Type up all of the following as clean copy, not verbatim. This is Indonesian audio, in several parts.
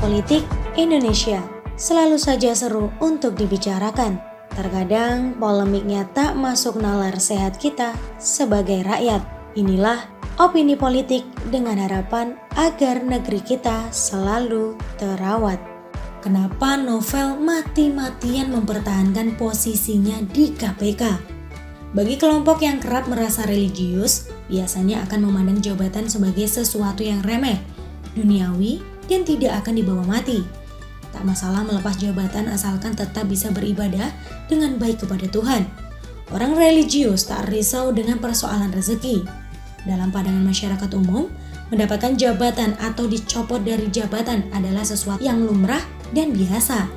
politik Indonesia selalu saja seru untuk dibicarakan. Terkadang polemiknya tak masuk nalar sehat kita sebagai rakyat. Inilah opini politik dengan harapan agar negeri kita selalu terawat. Kenapa Novel mati-matian mempertahankan posisinya di KPK? Bagi kelompok yang kerap merasa religius, biasanya akan memandang jabatan sebagai sesuatu yang remeh, duniawi, dan tidak akan dibawa mati. Tak masalah melepas jabatan asalkan tetap bisa beribadah dengan baik kepada Tuhan. Orang religius tak risau dengan persoalan rezeki. Dalam pandangan masyarakat umum, mendapatkan jabatan atau dicopot dari jabatan adalah sesuatu yang lumrah dan biasa.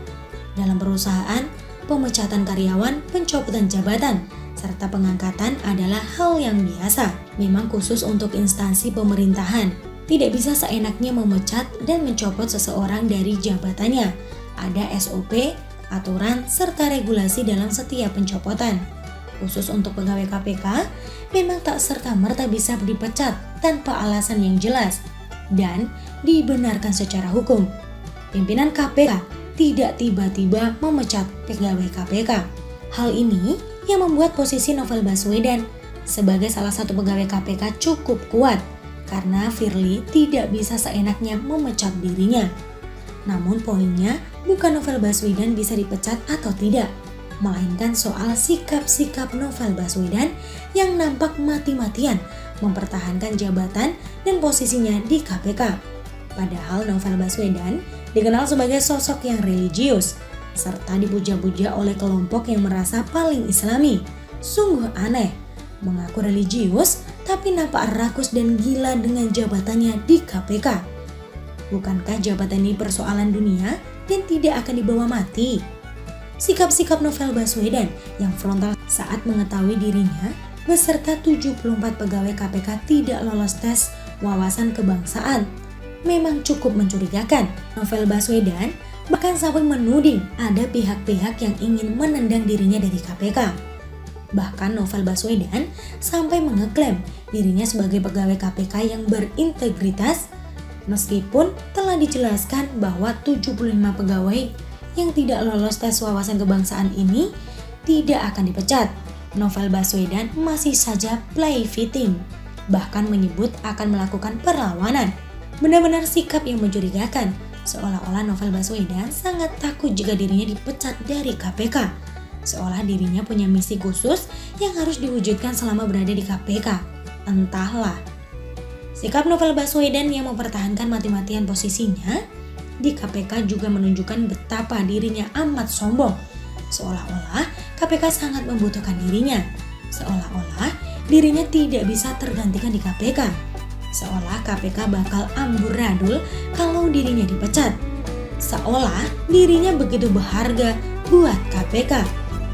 Dalam perusahaan, pemecatan karyawan, pencopotan jabatan, serta pengangkatan adalah hal yang biasa. Memang khusus untuk instansi pemerintahan. Tidak bisa seenaknya memecat dan mencopot seseorang dari jabatannya. Ada SOP, aturan, serta regulasi dalam setiap pencopotan. Khusus untuk pegawai KPK, memang tak serta-merta bisa dipecat tanpa alasan yang jelas dan dibenarkan secara hukum. Pimpinan KPK tidak tiba-tiba memecat pegawai KPK. Hal ini yang membuat posisi Novel Baswedan sebagai salah satu pegawai KPK cukup kuat. Karena Firly tidak bisa seenaknya memecat dirinya. Namun poinnya bukan Novel Baswedan bisa dipecat atau tidak, melainkan soal sikap-sikap Novel Baswedan yang nampak mati-matian mempertahankan jabatan dan posisinya di KPK. Padahal Novel Baswedan dikenal sebagai sosok yang religius, serta dipuja-puja oleh kelompok yang merasa paling islami. Sungguh aneh, mengaku religius tapi nampak rakus dan gila dengan jabatannya di KPK. Bukankah jabatan ini persoalan dunia dan tidak akan dibawa mati? Sikap-sikap Novel Baswedan yang frontal saat mengetahui dirinya beserta 74 pegawai KPK tidak lolos tes wawasan kebangsaan memang cukup mencurigakan. Novel Baswedan bahkan sampai menuding ada pihak-pihak yang ingin menendang dirinya dari KPK. Bahkan Novel Baswedan sampai mengeklaim dirinya sebagai pegawai KPK yang berintegritas meskipun telah dijelaskan bahwa 75 pegawai yang tidak lolos tes wawasan kebangsaan ini tidak akan dipecat. Novel Baswedan masih saja play victim, bahkan menyebut akan melakukan perlawanan. Benar-benar sikap yang mencurigakan, seolah-olah Novel Baswedan sangat takut jika dirinya dipecat dari KPK. Seolah dirinya punya misi khusus yang harus diwujudkan selama berada di KPK. Entahlah. Sikap Novel Baswedan yang mempertahankan mati-matian posisinya di KPK juga menunjukkan betapa dirinya amat sombong. Seolah-olah KPK sangat membutuhkan dirinya. Seolah-olah dirinya tidak bisa tergantikan di KPK. Seolah KPK bakal amburadul kalau dirinya dipecat. Seolah dirinya begitu berharga buat KPK.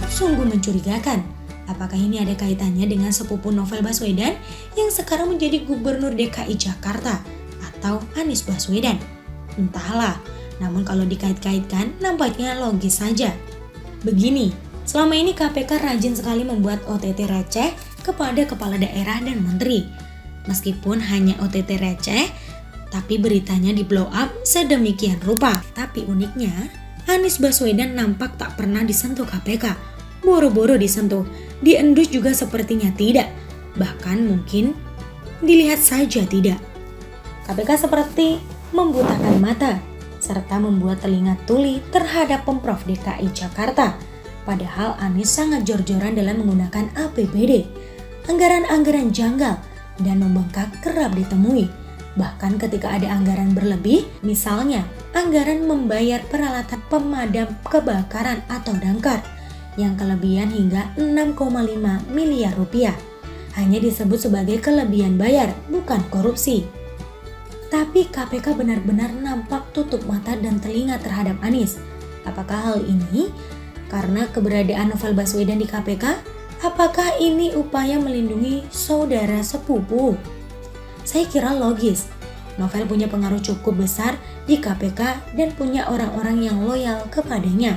Sungguh mencurigakan. Apakah ini ada kaitannya dengan sepupu Novel Baswedan yang sekarang menjadi Gubernur DKI Jakarta atau Anies Baswedan? Entahlah, namun kalau dikait-kaitkan nampaknya logis saja. Begini, selama ini KPK rajin sekali membuat OTT receh kepada kepala daerah dan menteri. Meskipun hanya OTT receh, tapi beritanya di blow up sedemikian rupa. Tapi uniknya, Anies Baswedan nampak tak pernah disentuh KPK. Boro-boro disentuh, diendus juga sepertinya tidak. Bahkan mungkin dilihat saja tidak. KPK seperti membutakan mata, serta membuat telinga tuli terhadap Pemprov DKI Jakarta. Padahal Anies sangat jor-joran dalam menggunakan APBD. Anggaran-anggaran janggal dan membengkak kerap ditemui. Bahkan ketika ada anggaran berlebih, misalnya anggaran membayar peralatan pemadam kebakaran atau damkar yang kelebihan hingga 6,5 miliar rupiah, hanya disebut sebagai kelebihan bayar, bukan korupsi. Tapi KPK benar-benar nampak tutup mata dan telinga terhadap Anies. Apakah hal ini karena keberadaan Novel Baswedan di KPK? Apakah ini upaya melindungi saudara sepupu? Saya kira logis. Novel punya pengaruh cukup besar di KPK dan punya orang-orang yang loyal kepadanya.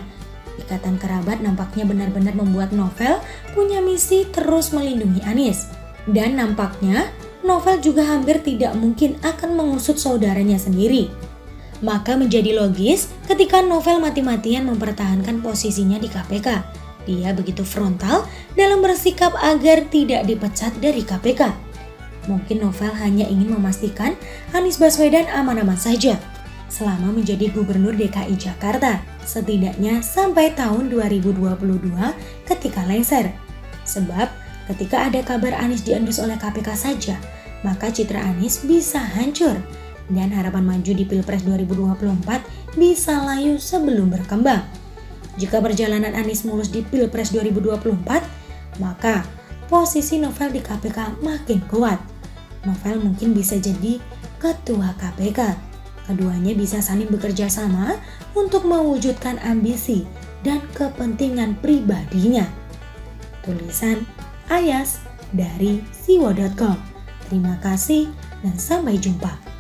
Ikatan kerabat nampaknya benar-benar membuat Novel punya misi terus melindungi Anies. Dan nampaknya Novel juga hampir tidak mungkin akan mengusut saudaranya sendiri. Maka menjadi logis ketika Novel mati-matian mempertahankan posisinya di KPK. Dia begitu frontal dalam bersikap agar tidak dipecat dari KPK. Mungkin Novel hanya ingin memastikan Anies Baswedan aman-aman saja selama menjadi Gubernur DKI Jakarta, setidaknya sampai tahun 2022 ketika lengser. Sebab ketika ada kabar Anies diendus oleh KPK saja, maka citra Anies bisa hancur dan harapan maju di Pilpres 2024 bisa layu sebelum berkembang. Jika perjalanan Anies mulus di Pilpres 2024, maka posisi Novel di KPK makin kuat. Novel mungkin bisa jadi ketua KPK. Keduanya bisa saling bekerja sama untuk mewujudkan ambisi dan kepentingan pribadinya. Tulisan Ayas dari siwo.com. Terima kasih dan sampai jumpa.